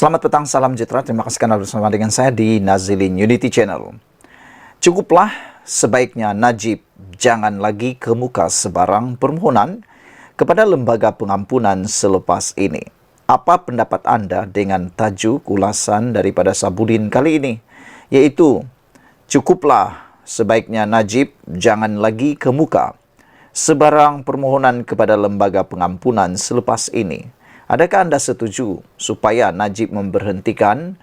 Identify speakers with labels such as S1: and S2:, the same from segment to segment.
S1: Selamat petang, salam sejahtera. Terima kasih karena bersama dengan saya di Nazilin Unity Channel. Cukuplah sebaiknya Najib jangan lagi kemuka sebarang permohonan kepada lembaga pengampunan selepas ini. Apa pendapat anda dengan tajuk ulasan daripada Sabudin kali ini? Yaitu, cukuplah sebaiknya Najib jangan lagi kemuka sebarang permohonan kepada lembaga pengampunan selepas ini. Adakah anda setuju supaya Najib memberhentikan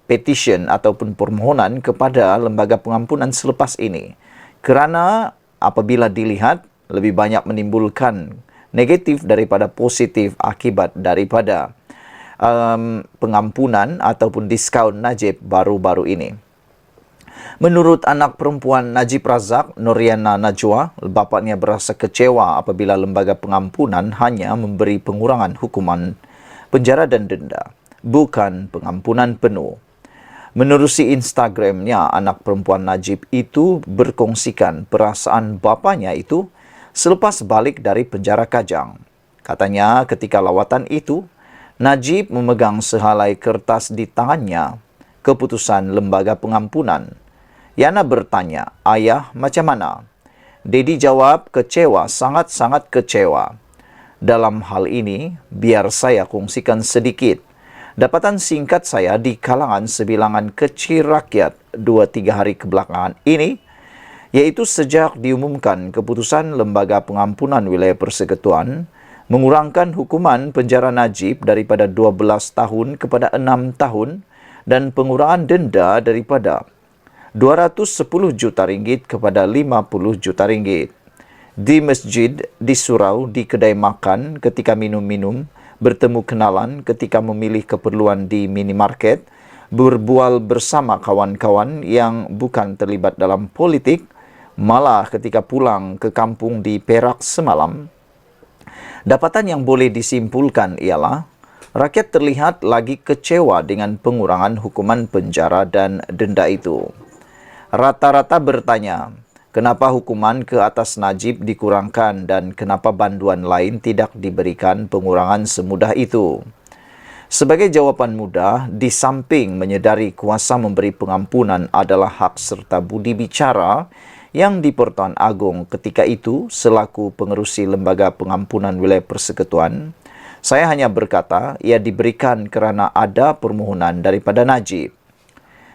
S1: petition ataupun permohonan kepada lembaga pengampunan selepas ini? Kerana apabila dilihat lebih banyak menimbulkan negatif daripada positif akibat daripada pengampunan ataupun diskaun Najib baru-baru ini. Menurut anak perempuan Najib Razak, Noriana Najwa, bapaknya berasa kecewa apabila lembaga pengampunan hanya memberi pengurangan hukuman penjara dan denda, bukan pengampunan penuh. Menerusi Instagramnya, anak perempuan Najib itu berkongsikan perasaan bapaknya itu selepas balik dari penjara Kajang. Katanya ketika lawatan itu, Najib memegang sehelai kertas di tangannya keputusan lembaga pengampunan. Yana bertanya, "Ayah, macam mana?" Dedi jawab, "Kecewa, sangat-sangat kecewa. Dalam hal ini, biar saya kongsikan sedikit dapatan singkat saya di kalangan sebilangan kecil rakyat 2-3 hari kebelakangan ini, yaitu sejak diumumkan keputusan Lembaga Pengampunan Wilayah Persekutuan mengurangkan hukuman penjara Najib daripada 12 tahun kepada 6 tahun dan pengurangan denda daripada 210 juta ringgit kepada 50 juta ringgit. Di masjid, di surau, di kedai makan, ketika minum-minum, bertemu kenalan, ketika memilih keperluan di minimarket, berbual bersama kawan-kawan yang bukan terlibat dalam politik, malah ketika pulang ke kampung di Perak semalam. Dapatan yang boleh disimpulkan ialah, rakyat terlihat lagi kecewa dengan pengurangan hukuman penjara dan denda itu. Rata-rata bertanya, kenapa hukuman ke atas Najib dikurangkan dan kenapa banduan lain tidak diberikan pengurangan semudah itu? Sebagai jawapan mudah, di samping menyedari kuasa memberi pengampunan adalah hak serta budi bicara yang di Pertuan Agong ketika itu selaku pengerusi Lembaga Pengampunan Wilayah Persekutuan, saya hanya berkata ia diberikan kerana ada permohonan daripada Najib.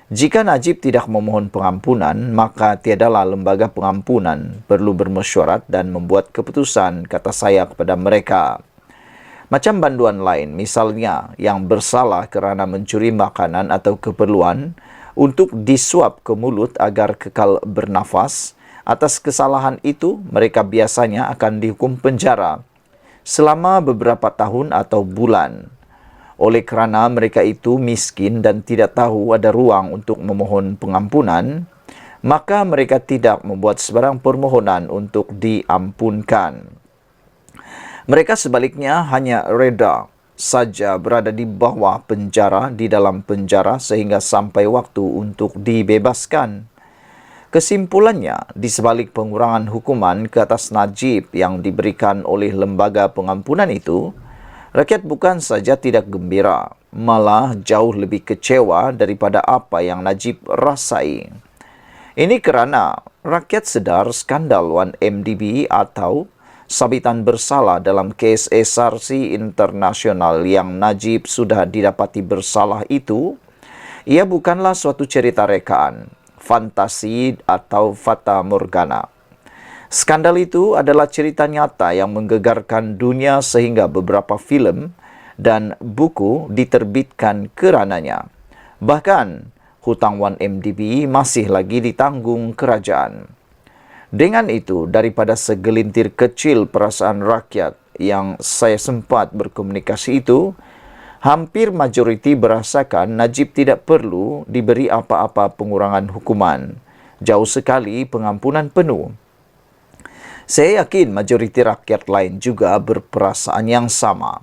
S1: Jika Najib tidak memohon pengampunan, maka tiadalah lembaga pengampunan perlu bermesyuarat dan membuat keputusan, kata saya kepada mereka. Macam banduan lain, misalnya yang bersalah kerana mencuri makanan atau keperluan untuk disuap ke mulut agar kekal bernafas, atas kesalahan itu mereka biasanya akan dihukum penjara selama beberapa tahun atau bulan. Oleh kerana mereka itu miskin dan tidak tahu ada ruang untuk memohon pengampunan, maka mereka tidak membuat sebarang permohonan untuk diampunkan. Mereka sebaliknya hanya reda saja berada di bawah penjara, di dalam penjara sehingga sampai waktu untuk dibebaskan. Kesimpulannya, di sebalik pengurangan hukuman ke atas Najib yang diberikan oleh lembaga pengampunan itu, rakyat bukan saja tidak gembira, malah jauh lebih kecewa daripada apa yang Najib rasai. Ini kerana rakyat sedar skandal 1MDB atau sabitan bersalah dalam kes SRC internasional yang Najib sudah didapati bersalah itu, ia bukanlah suatu cerita rekaan, fantasi atau fata morgana. Skandal itu adalah cerita nyata yang menggegarkan dunia sehingga beberapa filem dan buku diterbitkan kerananya. Bahkan, hutang 1MDB masih lagi ditanggung kerajaan. Dengan itu, daripada segelintir kecil perasaan rakyat yang saya sempat berkomunikasi itu, hampir majoriti berasakan Najib tidak perlu diberi apa-apa pengurangan hukuman. Jauh sekali pengampunan penuh. Saya yakin majoriti rakyat lain juga berperasaan yang sama.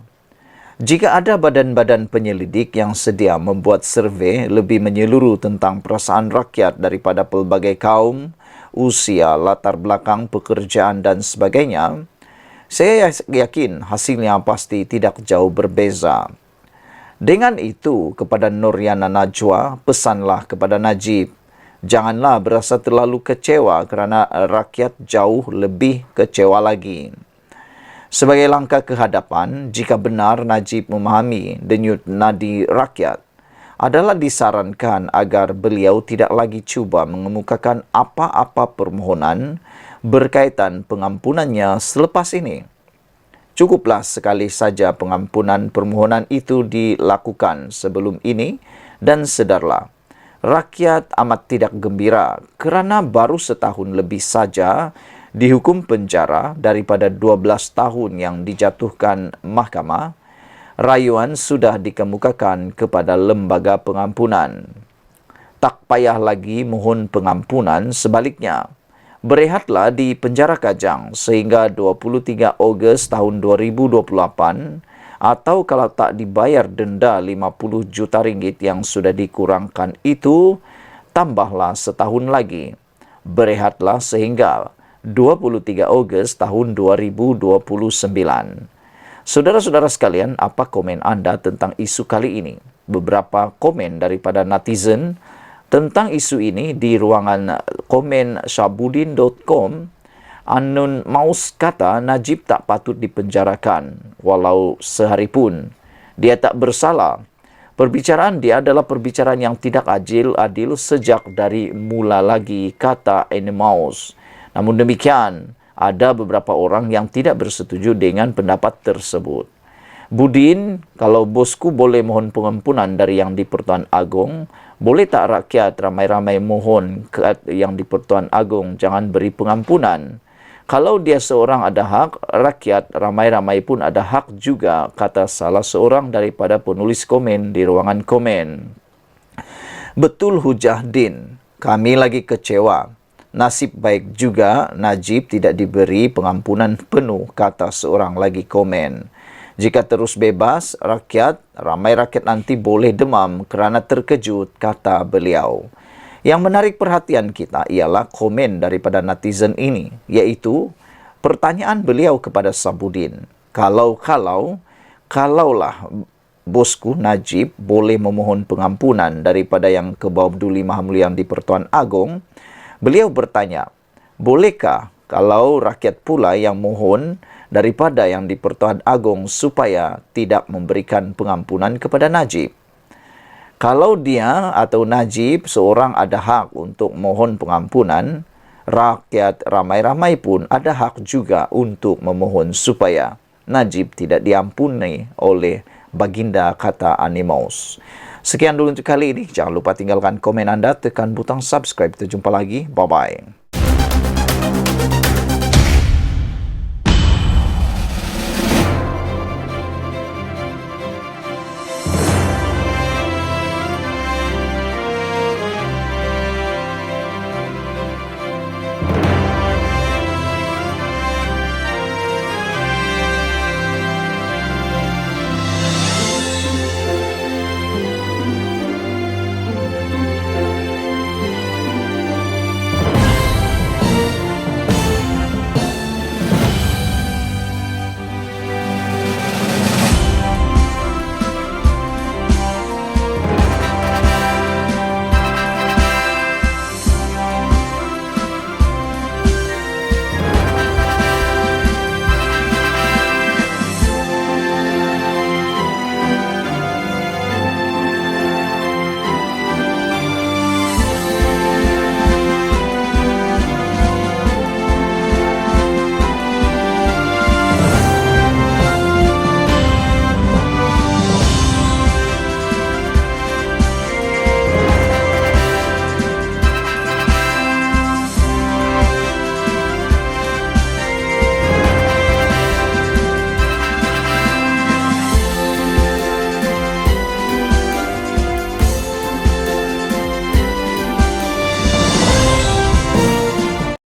S1: Jika ada badan-badan penyelidik yang sedia membuat survei lebih menyeluruh tentang perasaan rakyat daripada pelbagai kaum, usia, latar belakang pekerjaan dan sebagainya, saya yakin hasilnya pasti tidak jauh berbeza. Dengan itu, kepada Noriana Najwa, pesanlah kepada Najib, janganlah berasa terlalu kecewa kerana rakyat jauh lebih kecewa lagi. Sebagai langkah ke hadapan, jika benar Najib memahami denyut nadi rakyat, adalah disarankan agar beliau tidak lagi cuba mengemukakan apa-apa permohonan berkaitan pengampunannya selepas ini. Cukuplah sekali saja pengampunan permohonan itu dilakukan sebelum ini dan sedarlah. Rakyat amat tidak gembira kerana baru setahun lebih saja dihukum penjara daripada 12 tahun yang dijatuhkan mahkamah. Rayuan sudah dikemukakan kepada lembaga pengampunan. Tak payah lagi mohon pengampunan, sebaliknya. Berehatlah di penjara Kajang sehingga 23 Ogos tahun 2028 atau kalau tak dibayar denda 50 juta ringgit yang sudah dikurangkan itu, tambahlah setahun lagi. Berehatlah sehingga 23 Ogos tahun 2029. Saudara-saudara sekalian, apa komen anda tentang isu kali ini? Beberapa komen daripada netizen tentang isu ini di ruangan komen syabudin.com. Anun Maus kata Najib tak patut dipenjarakan walau sehari pun. Dia tak bersalah. Perbicaraan dia adalah perbicaraan yang tidak adil sejak dari mula lagi, kata Anun Maus. Namun demikian, ada beberapa orang yang tidak bersetuju dengan pendapat tersebut. Budin, kalau bosku boleh mohon pengampunan dari Yang di-Pertuan Agong, boleh tak rakyat ramai-ramai mohon ke Yang di-Pertuan Agong jangan beri pengampunan? Kalau dia seorang ada hak, rakyat ramai-ramai pun ada hak juga, kata salah seorang daripada penulis komen di ruangan komen. Betul hujah Din, kami lagi kecewa. Nasib baik juga Najib tidak diberi pengampunan penuh, kata seorang lagi komen. Jika terus bebas, ramai rakyat nanti boleh demam kerana terkejut, kata beliau. Yang menarik perhatian kita ialah komen daripada netizen ini, iaitu pertanyaan beliau kepada Sabudin. Kalaulah bosku Najib boleh memohon pengampunan daripada Yang Kebawabduli Maha Mulia Yang di-Pertuan Agong, beliau bertanya, bolehkah kalau rakyat pula yang mohon daripada Yang di-Pertuan Agong supaya tidak memberikan pengampunan kepada Najib? Kalau dia atau Najib seorang ada hak untuk mohon pengampunan, rakyat ramai-ramai pun ada hak juga untuk memohon supaya Najib tidak diampuni oleh baginda, kata Animaus. Sekian dulu untuk kali ini. Jangan lupa tinggalkan komen anda, tekan butang subscribe. Kita jumpa lagi. Bye-bye.